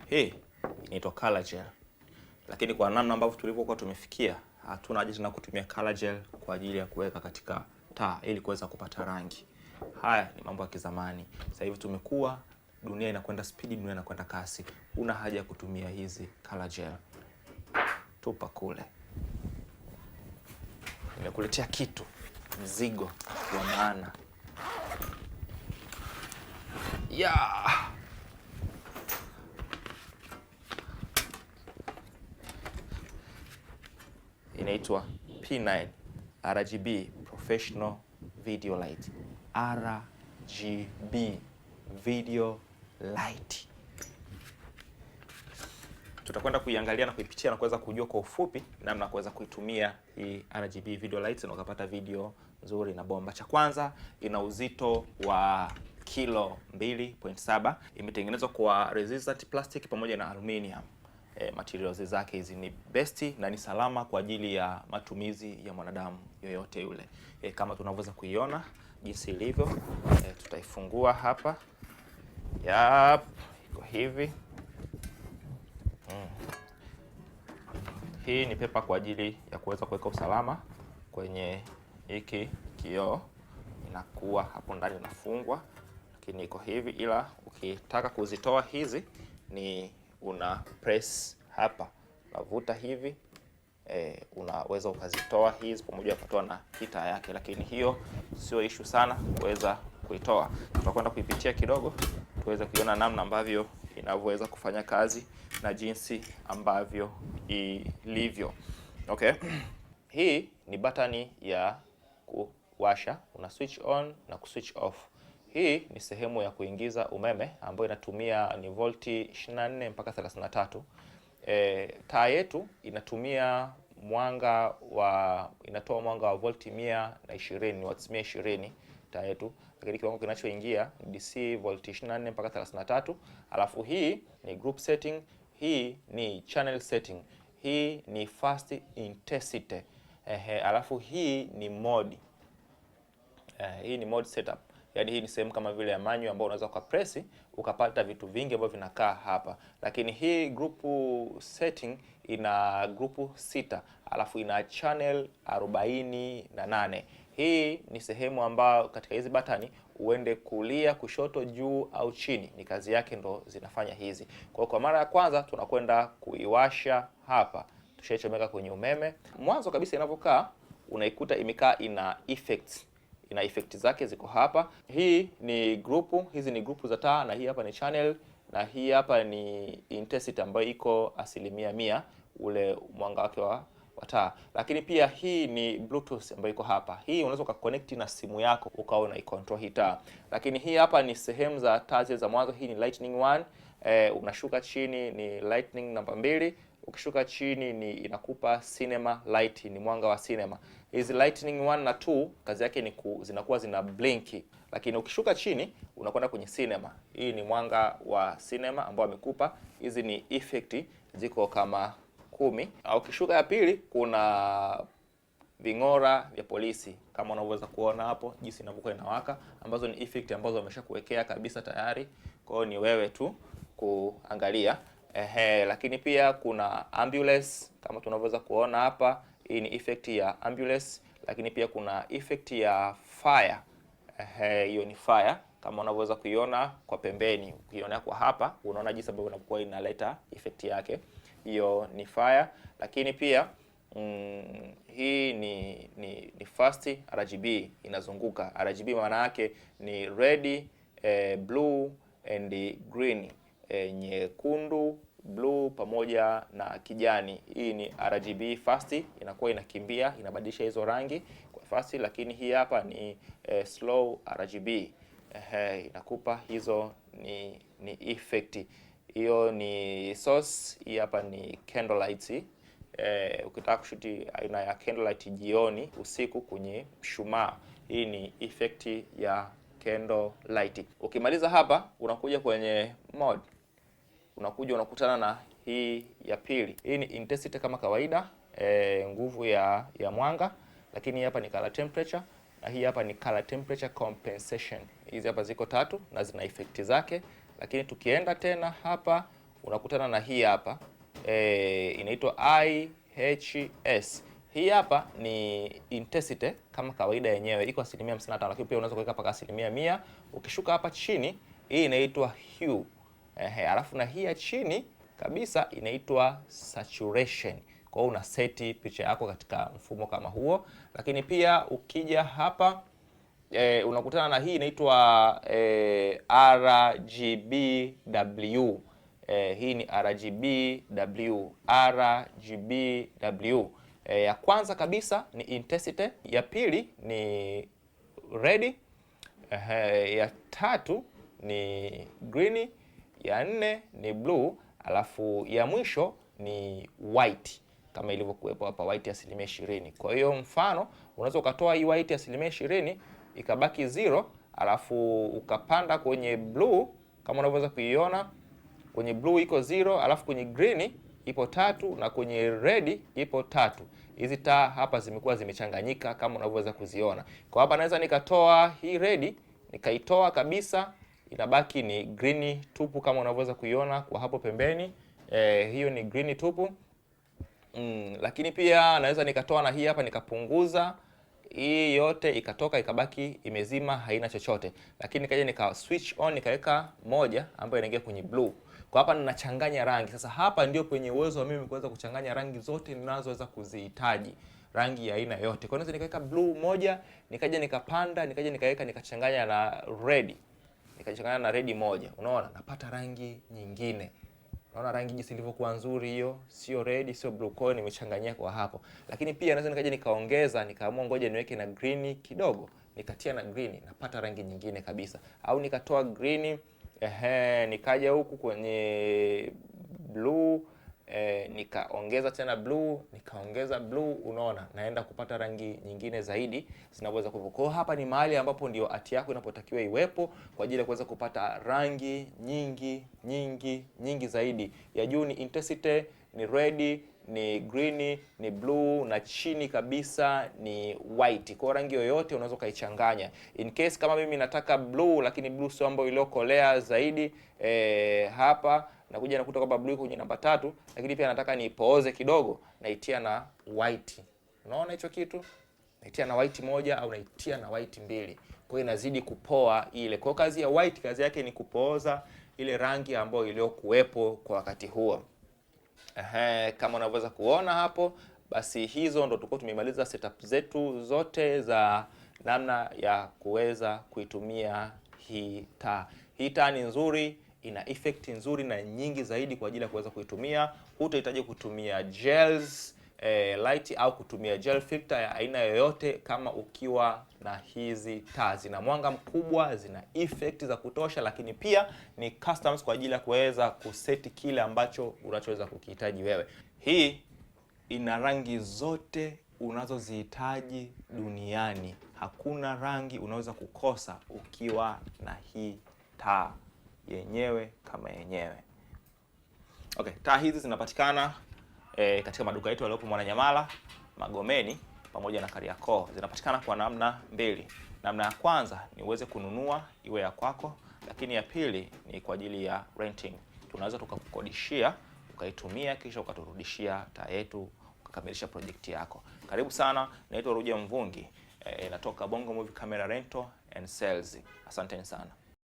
Hii inaitwa color gel. Lakini kwa namna ambavyo tulivyokuwa tumefikia, hatuna haja tena kutumia color gel kwa ajili ya kuweka katika taa ili kuweza kupata rangi. Haya ni mambo ya kizamani. Sasa hivi tumekuwa, dunia inakwenda spidi, dunia inakwenda kasi. Una haja ya kutumia hizi color gel. Tupa kule. Nimekuletea kitu, mzigo wa maana. Inaitwa P9 RGB Professional Video Light. RGB Video Light. Tutakwenda kuiangalia na kuipitia na kuweza kujua kwa ufupi namna kuweza kuitumia hii RGB Video Light na ukapata video nzuri na bomba. Cha kwanza, ina uzito wa kilo 2.7. Imetengenezwa kwa resistant plastic pamoja na aluminium. Materials zake hizi ni best na ni salama kwa ajili ya matumizi ya mwanadamu yoyote yule. Kama tunavyoweza kuiona jinsi ilivyo, tutaifungua hapa. Iko hivi. Hii ni pepa kwa ajili ya kuweza kuweka usalama kwenye hiki kioo. Inakuwa hapo ndani inafungwa, lakini iko hivi, ila ukitaka kuzitoa hizi ni una press hapa, unavuta hivi, unaweza ukazitoa hizi pamoja na kutoa na hita yake, lakini hiyo sio issue sana kuweza kuitoa. Tutakwenda kuipitia kidogo tuweze kuiona namna ambavyo inavyoweza kufanya kazi na jinsi ambavyo ilivyo. Okay. Hii ni button ya kuwasha, una switch on na kuswitch off. Hii ni sehemu ya kuingiza umeme ambayo inatumia ni volti 24 mpaka 33. Taa yetu inatumia inatoa mwanga wa volti 120, watts 120 taa yetu, lakini kiwango kinachoingia ni DC volti 24 mpaka 33. Alafu hii ni group setting, hii ni channel setting, hii ni fast intensity. Alafu hii ni mode. Hii ni mode setup. Yaani hii ni sehemu kama vile ya manual ambayo unaweza ukapress ukapata vitu vingi ambavyo vinakaa hapa. Lakini hii group setting ina group 6, alafu ina channel 48. Hii ni sehemu ambayo katika hizi batani uende kulia, kushoto, juu au chini. Ni kazi yake ndo zinafanya hizi. Kwa mara ya kwanza tunakwenda kuiwasha hapa. Tushaichomeka kwenye umeme. Mwanzo kabisa inavyokaa unaikuta imekaa ina effects. Ina effect zake ziko hapa. Hii ni group, hizi ni group za taa, na hii hapa ni channel, na hii hapa ni intensity ambayo iko 100% ule mwanga wake wa taa. Lakini pia hii ni Bluetooth ambayo iko hapa. Hii unaweza ukaconnect na simu yako ukaona icontrol hii taa. Lakini hii hapa ni sehemu za taa za mwanzo. Hii ni lightning 1, unashuka chini ni lightning namba 2. Ukishuka chini ni inakupa cinema light, ni mwanga wa cinema. Hizi lightning 1 na 2 kazi yake ni zinakuwa zina blink, lakini ukishuka chini unakwenda kwenye cinema. Hii ni mwanga wa cinema ambao amekupa. Hizi ni effect ziko kama 10. Au ukishuka ya pili kuna ving'ora vya polisi kama unavyoweza kuona hapo jinsi inavyokuwa inawaka, ambazo ni effect ambazo wameshakuwekea kabisa tayari. Kwa hiyo ni wewe tu kuangalia. Lakini pia kuna ambulance kama tunavyoweza kuona hapa. Hii ni effect ya ambulance, lakini pia kuna effect ya fire. Hiyo ni fire kama unavyoweza kuiona kwa pembeni. Ukiona kwa hapa unaona jinsi ambavyo inakuwa inaleta effect yake. Hiyo ni fire. Lakini pia hii ni fast RGB inazunguka. RGB maana yake ni red, blue and green. Nyekundu, blue pamoja na kijani. Hii ni RGB fast, inakuwa inakimbia, inabadilisha hizo rangi kwa fast. Lakini hii hapa ni slow RGB. Inakupa hizo ni effect. Hiyo ni source. Hii hapa ni candlelight. Ukitaka kushuti aina ya candlelight jioni, usiku kwenye mshumaa, hii ni effect ya candlelight. Ukimaliza hapa unakuja kwenye mode. Unakuja unakutana na hii ya pili. Hii ni intensity kama kawaida, nguvu ya mwanga, lakini hapa ni color temperature na hii hapa ni color temperature compensation. Hizi hapa ziko 3 na zina effect zake. Lakini tukienda tena hapa unakutana na hii hapa inaitwa IHS. Hii hapa ni intensity kama kawaida yenyewe iko 55%, lakini pia unaweza kuweka mpaka 100%. Ukishuka hapa chini hii inaitwa hue. Alafu na hii ya chini kabisa inaitwa saturation. Kwa hiyo una seti picha yako katika mfumo kama huo, lakini pia ukija hapa unakutana na hii inaitwa RGBW. Hii ni RGBW. Ya kwanza kabisa ni intensity, ya pili ni red, ya tatu ni green, ya nne ni blue, alafu ya mwisho ni white kama ilivyokuwepo hapa, white 20%. Kwa hiyo mfano unaweza ukatoa hii white 20% ikabaki 0, alafu ukapanda kwenye blue kama unavyoweza kuiona, kwenye blue iko 0, alafu kwenye green ipo 3 na kwenye red ipo 3. Hizi taa hapa zimekuwa zimechanganyika kama unavyoweza kuziona. Kwa hapa naweza nikatoa hii red, nikaitoa kabisa, inabaki ni green tupu kama unavyoweza kuiona kwa hapo pembeni. Hiyo ni green tupu. Lakini pia naweza nikatoa na hii hapa nikapunguza, hii yote ikatoka ikabaki imezima, haina chochote. Lakini nikaja nika switch on nikaweka moja ambayo inaingia kwenye blue. Kwa hapa ninachanganya rangi. Sasa hapa ndio kwenye uwezo wa mimi kuweza kuchanganya rangi zote ninazoweza kuzihitaji, rangi ya aina yote. Kwa hiyo naweza nikaweka blue moja, nikaja nikapanda, nikaja nikaweka nikachanganya na red. Nikachanganya na red moja. Unaona? Napata rangi nyingine. Unaona rangi jinsi ilivyokuwa nzuri hiyo, sio red, sio blue, kwa nimechanganyia kwa hapo. Lakini pia naweza nikaja nikaongeza, nikaamua ngoja niweke na green kidogo, nikatia na green, napata rangi nyingine kabisa. Au nikatoa green, nikaja huku kwenye blue, nikaongeza tena blue, nikaongeza blue, unaona naenda kupata rangi nyingine zaidi zinaweza kuvuka. Hapa ni mahali ambapo ndio art yako inapotakiwa iwepo kwa ajili ya kuweza kupata rangi nyingi zaidi. Ya juu ni intensity, ni red, ni green, ni blue, na chini kabisa ni white. Kwa rangi yoyote unaweza kaichanganya. In case kama mimi nataka blue lakini blue sio ambayo iliyokolea zaidi, hapa nakuja nakuta kwamba blue kwenye namba 3, lakini pia nataka nipooze kidogo, naitia na white. Unaona hicho kitu? Naitia na white moja au naitia na white 2. Kwa hiyo inazidi kupoa ile. Kwa kazi ya white, kazi yake ni kupooza ile rangi ambayo iliyokuwepo kwa wakati huo. Kama unavyoweza kuona hapo, basi hizo ndo tulikuwa tumemaliza setup zetu zote za namna ya kuweza kuitumia hii taa. Hii taa ni nzuri, ina effect nzuri na nyingi zaidi kwa ajili ya kuweza kuitumia. Hutahitaji kutumia gels light au kutumia gel filter ya aina yoyote kama ukiwa na hizi taa. Zina mwanga mkubwa, zina effect za kutosha, lakini pia ni customs kwa ajili ya kuweza kuseti kile ambacho unachoweza kukihitaji wewe. Hii ina rangi zote unazozihitaji duniani. Hakuna rangi unaweza kukosa ukiwa na hii taa yenyewe kama yenyewe. Okay, taa hizi zinapatikana katika maduka yetu yaliyopo Mwananyamala, Magomeni pamoja na Kariakoo. Zinapatikana kwa namna mbili. Namna ya kwanza ni uweze kununua iwe ya kwako, lakini ya pili ni kwa ajili ya renting. Tunaweza tukakukodishia, ukaitumia kisha ukaturudishia taa yetu, ukakamilisha project yako. Karibu sana, naitwa Ruja Mvungi. Natoka Bongo Movie Camera Rental and Sales. Asanteni sana.